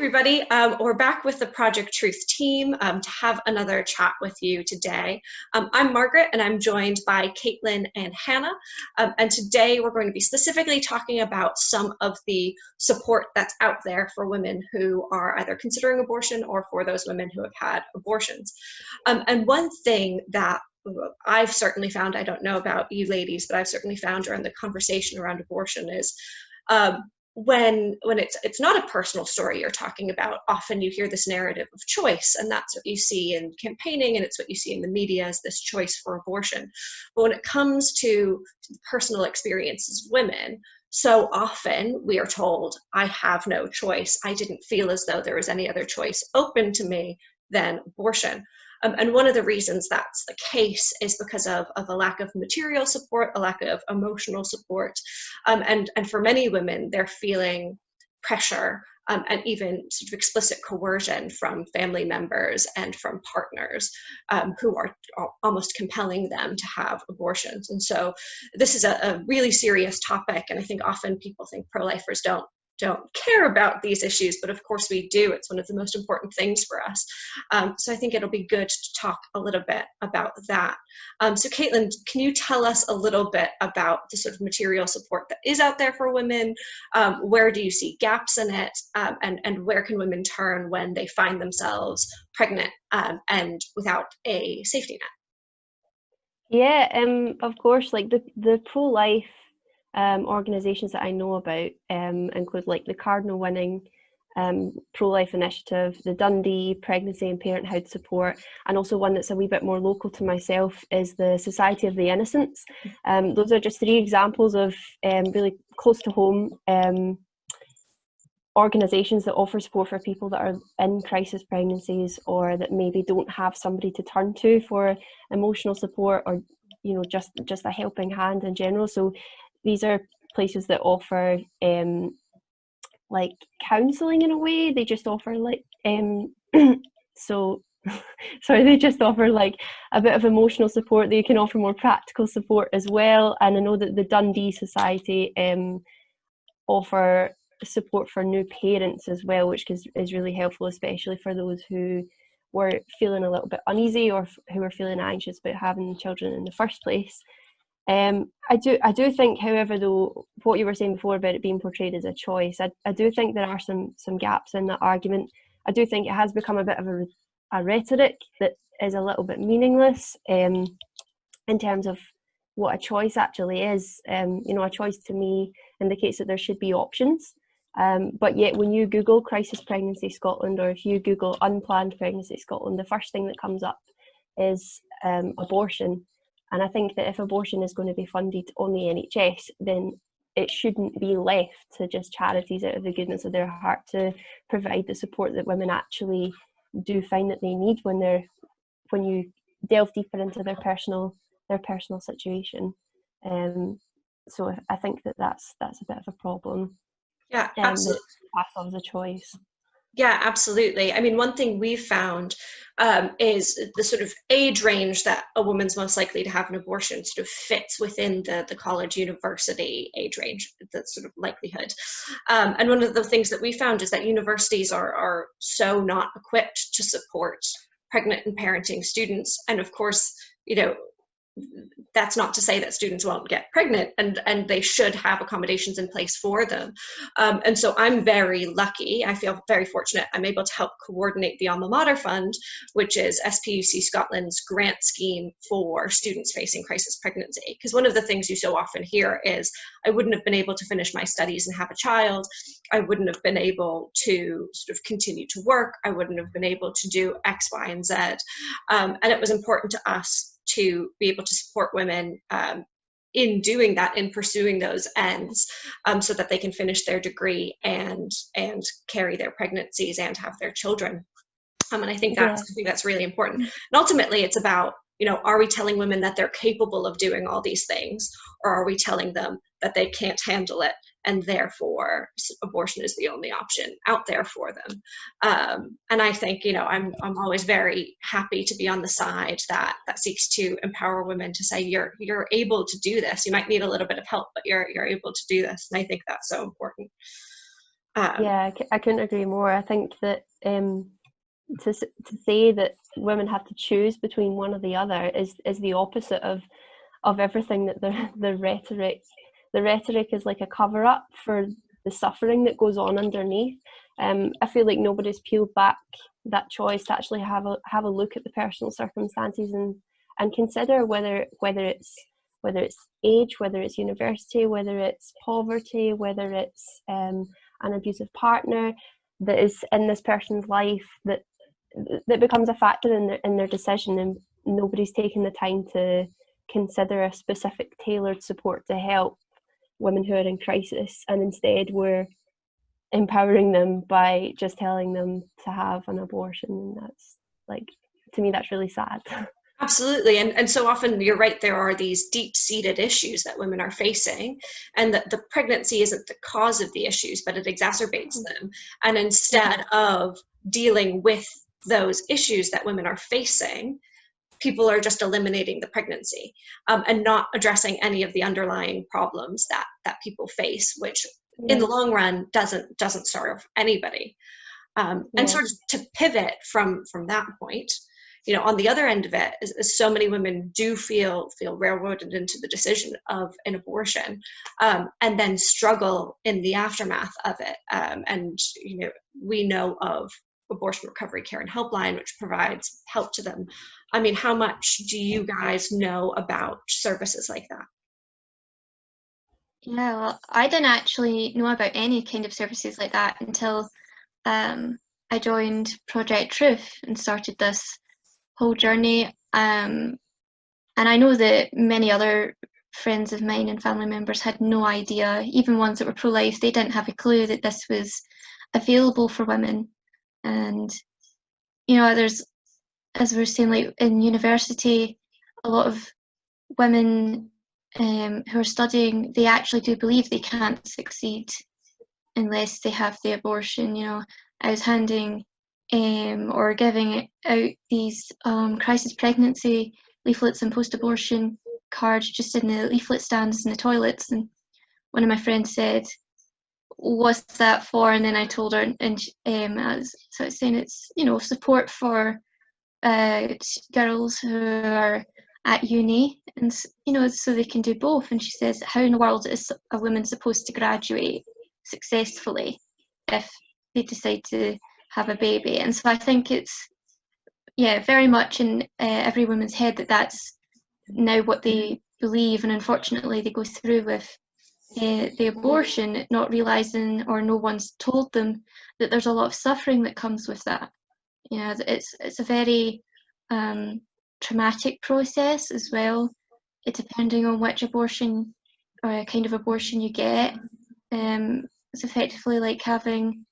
everybody. We're back with the Project Truth team to have another chat with you today. I'm Margaret, and I'm joined by Caitlin and Hannah. And today we're going to be specifically talking about some of the support that's out there for women who are either considering abortion or for those women who have had abortions. And one thing that I've certainly found, I don't know about you ladies, but I've certainly found during the conversation around abortion is when it's not a personal story you're talking about, often you hear this narrative of choice, and that's what you see in campaigning, and it's what you see in the media as this choice for abortion. But when it comes to personal experiences of women, so often we are told, I have no choice. I didn't feel as though there was any other choice open to me than abortion. And one of the reasons that's the case is because of a lack of material support, a lack of emotional support. And for many women, they're feeling pressure and even sort of explicit coercion from family members and from partners who are almost compelling them to have abortions. And so this is a really serious topic. And I think often people think pro-lifers don't care about these issues, but of course we do. It's one of the most important things for us. So I think it'll be good to talk a little bit about that. So Caitlin, can you tell us a little bit about the sort of material support that is out there for women? Where do you see gaps in it? And where can women turn when they find themselves pregnant and without a safety net? Yeah, of course, like the pro-life organisations that I know about include like the Cardinal Winning Pro-Life Initiative, the Dundee Pregnancy and Parenthood Support, and also one that's a wee bit more local to myself is the Society of the Innocents. Those are just three examples of really close to home organisations that offer support for people that are in crisis pregnancies or that maybe don't have somebody to turn to for emotional support or just a helping hand in general. So these are places that offer like counselling in a way. They just offer like they just offer like a bit of emotional support. They can offer more practical support as well. And I know that the Dundee Society offer support for new parents as well, which is really helpful, especially for those who were feeling a little bit uneasy or who were feeling anxious about having children in the first place. I do think, however, though, what you were saying before about it being portrayed as a choice, I do think there are some gaps in that argument. I do think it has become a bit of a rhetoric that is a little bit meaningless in terms of what a choice actually is. A choice to me indicates that there should be options. But yet when you Google Crisis Pregnancy Scotland, or if you Google Unplanned Pregnancy Scotland, the first thing that comes up is abortion. And I think that if abortion is going to be funded on the NHS, then it shouldn't be left to just charities out of the goodness of their heart to provide the support that women actually do find that they need when you delve deeper into their personal situation. So I think that's a bit of a problem. Yeah, absolutely. Pass on as a choice. Yeah, absolutely. I mean, one thing we've found is the sort of age range that a woman's most likely to have an abortion sort of fits within the college university age range, the sort of likelihood. And one of the things that we found is that universities are so not equipped to support pregnant and parenting students. And of course, that's not to say that students won't get pregnant, and they should have accommodations in place for them. And so I'm very lucky. I feel very fortunate. I'm able to help coordinate the Alma Mater Fund, which is SPUC Scotland's grant scheme for students facing crisis pregnancy. Because one of the things you so often hear is, I wouldn't have been able to finish my studies and have a child. I wouldn't have been able to sort of continue to work. I wouldn't have been able to do X, Y, and Z. And it was important to us to be able to support women in doing that, in pursuing those ends, so that they can finish their degree and carry their pregnancies and have their children. And I think that's really important. And ultimately, it's about, are we telling women that they're capable of doing all these things, or are we telling them that they can't handle it and therefore abortion is the only option out there for them? And I think, I'm always very happy to be on the side that seeks to empower women to say, you're able to do this. You might need a little bit of help, but you're able to do this. And I think that's so important. Yeah, I couldn't agree more. I think that to say that women have to choose between one or the other is the opposite of everything that the rhetoric is like a cover up for the suffering that goes on underneath. I feel like nobody's peeled back that choice to actually have a look at the personal circumstances and consider whether it's age, whether it's university, whether it's poverty, whether it's an abusive partner that is in this person's life that becomes a factor in their decision, and nobody's taken the time to consider a specific tailored support to help women who are in crisis, and instead we're empowering them by just telling them to have an abortion. And that's, like, to me, that's really sad. Absolutely. And so often you're right, there are these deep-seated issues that women are facing, and that the pregnancy isn't the cause of the issues, but it exacerbates them. And instead of dealing with those issues that women are facing, people are just eliminating the pregnancy, and not addressing any of the underlying problems that people face, which in the long run doesn't serve anybody. And sort of to pivot from that point, on the other end of it is so many women do feel railroaded into the decision of an abortion, and then struggle in the aftermath of it. And we know of Abortion Recovery Care and Helpline, which provides help to them. I mean, how much do you guys know about services like that? Yeah, well, I didn't actually know about any kind of services like that until I joined Project Truth and started this whole journey. And I know that many other friends of mine and family members had no idea, even ones that were pro-life, they didn't have a clue that this was available for women. And, there's, as we were saying, like in university, a lot of women who are studying, they actually do believe they can't succeed unless they have the abortion. I was handing or giving out these crisis pregnancy leaflets and post-abortion cards just in the leaflet stands in the toilets, and one of my friends said, "What's that for?" And then I told her, and I was saying it's support for girls who are at uni, and so they can do both. And she says, how in the world is a woman supposed to graduate successfully if they decide to have a baby? And so I think it's very much in every woman's head that that's now what they believe, and unfortunately they go through with the abortion, not realizing, or no one's told them, that there's a lot of suffering that comes with that. It's a very traumatic process as well, depending on which abortion or kind of abortion you get. It's effectively like having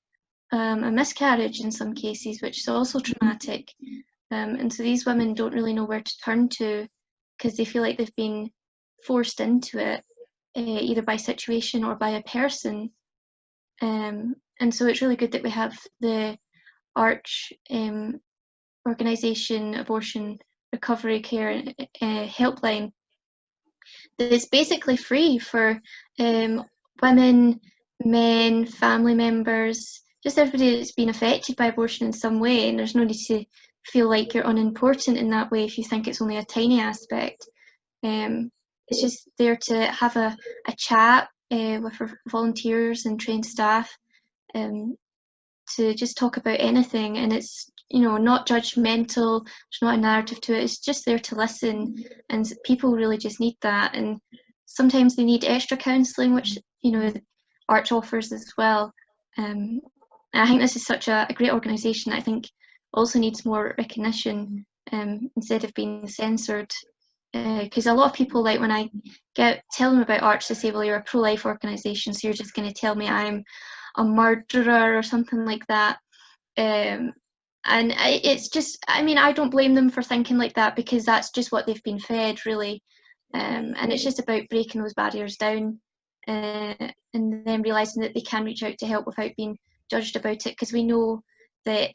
a miscarriage in some cases, which is also traumatic. And so these women don't really know where to turn to, because they feel like they've been forced into it, either by situation or by a person. And so it's really good that we have the ARCH organisation, Abortion Recovery Care Helpline, that is basically free for women, men, family members, just everybody that's been affected by abortion in some way. And there's no need to feel like you're unimportant in that way if you think it's only a tiny aspect. It's just there to have a chat with our volunteers and trained staff, to just talk about anything, and it's not judgmental. There's not a narrative to it. It's just there to listen, and people really just need that. And sometimes they need extra counselling, which ARCH offers as well. And I think this is such a great organisation that I think also needs more recognition, instead of being censored. Because a lot of people, like when I tell them about ARCH, they say, well, you're a pro-life organisation, so you're just going to tell me I'm a murderer or something like that. And it's just, I don't blame them for thinking like that, because that's just what they've been fed, really. And it's just about breaking those barriers down, and then realising that they can reach out to help without being judged about it, because we know that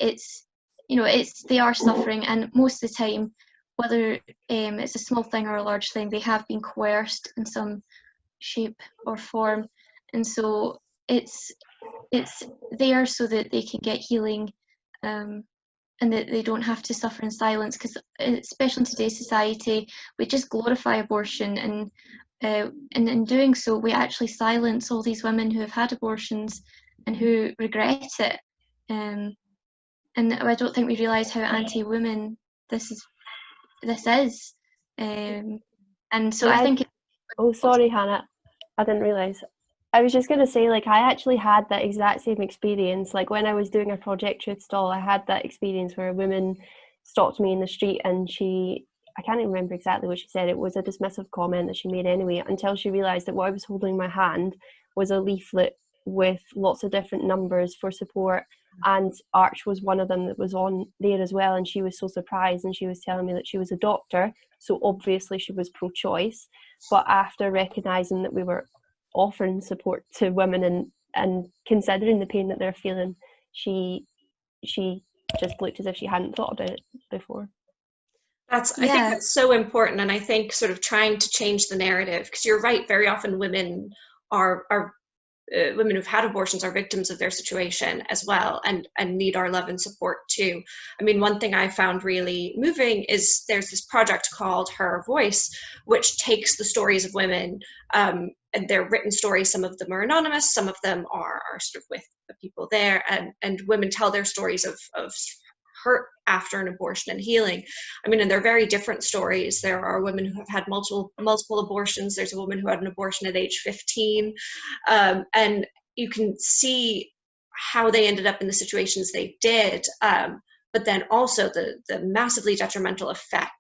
they are suffering, and most of the time, whether it's a small thing or a large thing, they have been coerced in some shape or form. And so it's it's there so that they can get healing, and that they don't have to suffer in silence, because especially in today's society, we just glorify abortion, and in doing so, we actually silence all these women who have had abortions and who regret it. And I don't think we realise how anti-women this is. And so I think oh, sorry, Hannah, I didn't realise. I was just going to say, like, I actually had that exact same experience. Like, when I was doing a Project Truth stall, I had that experience where a woman stopped me in the street, and I can't even remember exactly what she said. It was a dismissive comment that she made anyway, until she realised that what I was holding in my hand was a leaflet with lots of different numbers for support, and Arch was one of them that was on there as well. And she was so surprised, and she was telling me that she was a doctor, so obviously she was pro-choice, but after recognising that we were offering support to women and considering the pain that they're feeling, she just looked as if she hadn't thought about it before. I think that's so important, and I think sort of trying to change the narrative, because you're right, very often women are women who've had abortions are victims of their situation as well, and need our love and support too. I mean, one thing I found really moving is there's this project called Her Voice, which takes the stories of women, and they're written stories. Some of them are anonymous, some of them are sort of with the people there, and women tell their stories of hurt after an abortion and healing. I mean, and they're very different stories. There are women who have had multiple abortions. There's a woman who had an abortion at age 15. And you can see how they ended up in the situations they did, but then also the massively detrimental effect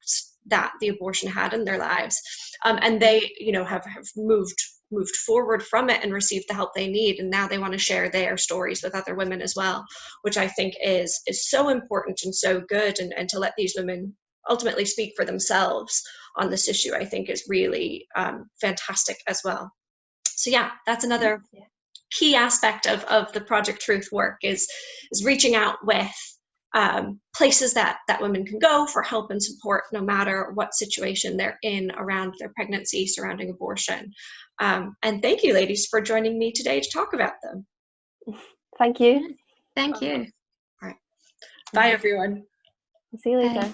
that the abortion had in their lives. And they, have moved forward from it and received the help they need, and now they want to share their stories with other women as well, which I think is so important and so good, and to let these women ultimately speak for themselves on this issue, I think is really fantastic as well. So yeah, that's another key aspect of the Project Truth work is reaching out with places that women can go for help and support, no matter what situation they're in around their pregnancy, surrounding abortion. And thank you, ladies, for joining me today to talk about them. Thank you. Thank you. All right. Bye, everyone. See you later.